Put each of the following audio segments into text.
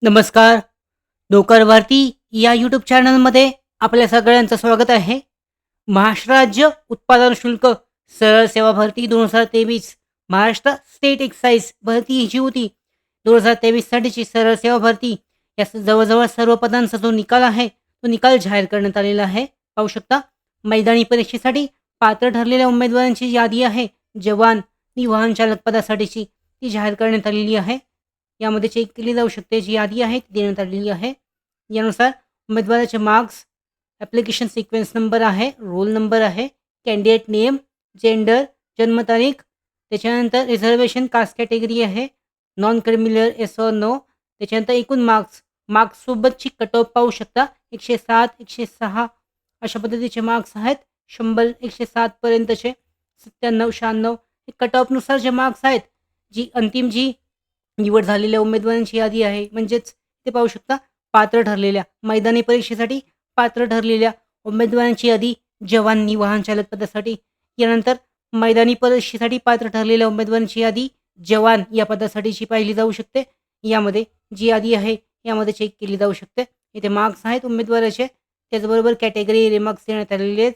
नमस्कार. डोकर भारती या यूट्यूब चॅनलमध्ये आपल्या सगळ्यांचं स्वागत आहे. महाराष्ट्र राज्य उत्पादन शुल्क सरळ सेवा भरती 2023 महाराष्ट्र स्टेट एक्साईज भरती जी होती 2023 साठीची सरळ सेवा भरती या जवळजवळ सर्व पदांचा जो निकाल आहे तो निकाल जाहीर करण्यात आलेला आहे. पाहू शकता मैदानी परीक्षेसाठी पात्र ठरलेल्या उमेदवारांची यादी आहे. जवान आणि वाहन चालक पदासाठीची ती जाहीर करण्यात आलेली आहे. यामध्ये चेक केली जाऊ शकते जी यादी आहे ती देण्यात आलेली आहे. यानुसार उमेदवाराचे मार्क्स, ॲप्लिकेशन सिक्वेन्स नंबर आहे, रोल नंबर आहे, कॅन्डिडेट नेम, जेंडर, जन्मतारीख, त्याच्यानंतर रिझर्वेशन कास्ट कॅटेगरी आहे, non criminal yes or no, त्याच्यानंतर एकूण मार्क्ससोबतची कट ऑफ पाहू शकता 107, 106 अशा पद्धतीचे मार्क्स आहेत. 100, 107 पर्यंतचे 97, 96 हे कट ऑफनुसार जे मार्क्स आहेत, जी निवड झालेल्या उमेदवारांची यादी आहे. म्हणजेच ते पाहू शकता पात्र ठरलेल्या मैदानी परीक्षेसाठी पात्र ठरलेल्या उमेदवारांची यादी जवान वाहन चालक पदासाठी. यानंतर मैदानी परीक्षेसाठी पात्र ठरलेल्या उमेदवारांची यादी जवान या पदासाठीची पाहिली जाऊ शकते. यामध्ये जी यादी आहे यामध्ये चेक केली जाऊ शकते. इथे मार्क्स आहेत उमेदवाराचे, त्याचबरोबर कॅटेगरी रिमार्क्स देण्यात आलेले आहेत.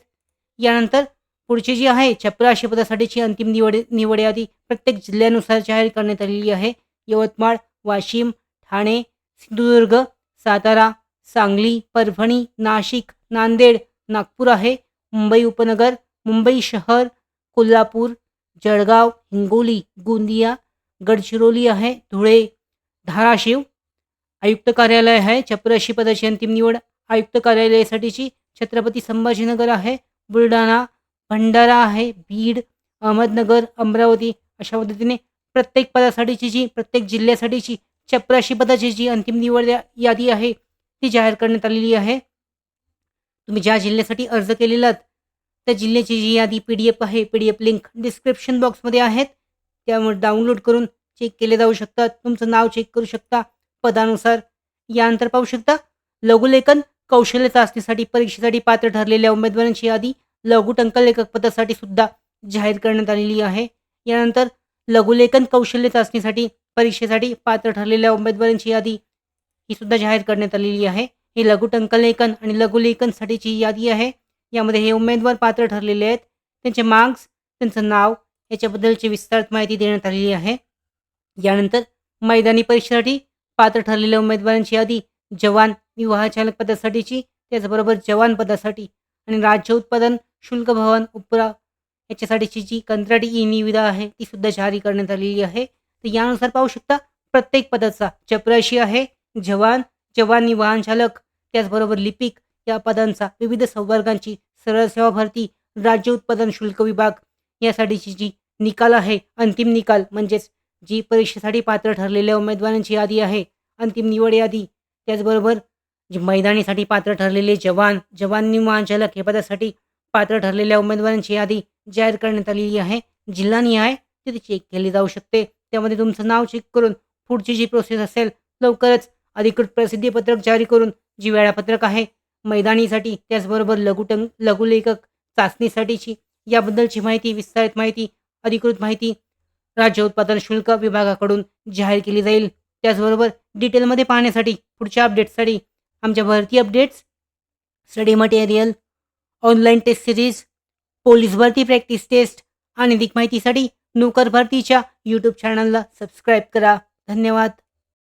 यानंतर पुढची जी आहे 84 पदासाठीची अंतिम निवड यादी प्रत्येक जिल्ह्यानुसार जाहीर करण्यात आलेली आहे. यवतमाळ, वाशिम, ठाणे, सिंधुदुर्ग, सातारा, सांगली, परभणी, नाशिक, नांदेड, नागपूर आहे. मुंबई उपनगर, मुंबई शहर, कोल्हापूर, जळगाव, हिंगोली, गोंदिया, गडचिरोली आहे, धुळे, धाराशिव. आयुक्त कार्यालय आहे 84 पदाची अंतिम निवड आयुक्त कार्यालयासाठीची छत्रपती संभाजीनगर आहे, बुलढाणा, भंडारा आहे, बीड, अहमदनगर, अमरावती अशा पद्धतीने प्रत्येक जिल्ह्यासाठीची 84 पदाची जी अंतिम निवड यादी आहे ती जाहीर करण्यात आलेली आहे. तुम्ही ज्या जिल्ह्यासाठी अर्ज केलेलात त्या जिल्ह्याची जी यादी PDF आहे, PDF लिंक डिस्क्रिप्शन बॉक्समध्ये आहेत. त्यामुळे डाउनलोड करून चेक केले जाऊ शकतात. तुमचं नाव चेक करू शकता पदानुसार. यानंतर पाहू शकता लघुलेखन कौशल्य चाचणीसाठी परीक्षेसाठी पात्र ठरलेल्या उमेदवारांची यादी लघु टंकलेखक पदासाठी सुद्धा जाहीर करण्यात आलेली आहे. यानंतर लघुलेखन कौशल्य चाचणीसाठी परीक्षेसाठी पात्र ठरलेल्या उमेदवारांची यादी ही सुद्धा जाहीर करण्यात आलेली आहे. ही लघु टंकलेखन आणि लघुलेखनसाठीची यादी आहे. यामध्ये हे उमेदवार पात्र ठरलेले आहेत, त्यांचे मार्क्स, त्यांचं नाव याच्याबद्दलची विस्तारित माहिती देण्यात आलेली आहे. यानंतर मैदानी परीक्षेसाठी पात्र ठरलेल्या उमेदवारांची यादी जवान वाहन चालक पदासाठीची, त्याचबरोबर जवान पदासाठी आणि राज्य उत्पादन शुल्क भवन उपरा याच्यासाठीची जी कंत्राटी निविदा आहे ती सुद्धा जारी करण्यात आलेली आहे. तर यानुसार पाहू शकता प्रत्येक पदाचा 84 आहे. जवान वाहन चालक, त्याचबरोबर लिपिक या पदांचा विविध संवर्गांची सरळ सेवा भरती राज्य उत्पादन शुल्क विभाग यासाठीची जी निकाल आहे, अंतिम निकाल म्हणजेच जी परीक्षेसाठी पात्र ठरलेल्या उमेदवारांची यादी आहे, अंतिम निवड यादी, त्याचबरोबर जी मैदानीसाठी पात्र ठरलेले जवान वाहन चालक या पदासाठी पात्र ठरलेल्या उमेदवारांची यादी जाहीर करण्यात आलेली आहे. जिल्हानिहाय तिथे चेक केली जाऊ शकते. त्यामध्ये तुमचं नाव चेक करून पुढची जी प्रोसेस असेल लवकरच अधिकृत प्रसिद्धीपत्रक जारी करून जी वेळापत्रक आहे मैदानीसाठी, त्याचबरोबर लघुलेखक चाचणीसाठीची याबद्दलची माहिती, विस्तारित माहिती, अधिकृत माहिती राज्य उत्पादन शुल्क विभागाकडून जाहीर केली जाईल. त्याचबरोबर डिटेलमध्ये पाहण्यासाठी पुढच्या अपडेट्ससाठी आमच्या भरती updates, study material, online test series, police भरती प्रॅक्टिस टेस्ट आणि अधिक माहितीसाठी नोकर भरतीच्या यूट्यूब चॅनलला सबस्क्राईब करा. धन्यवाद.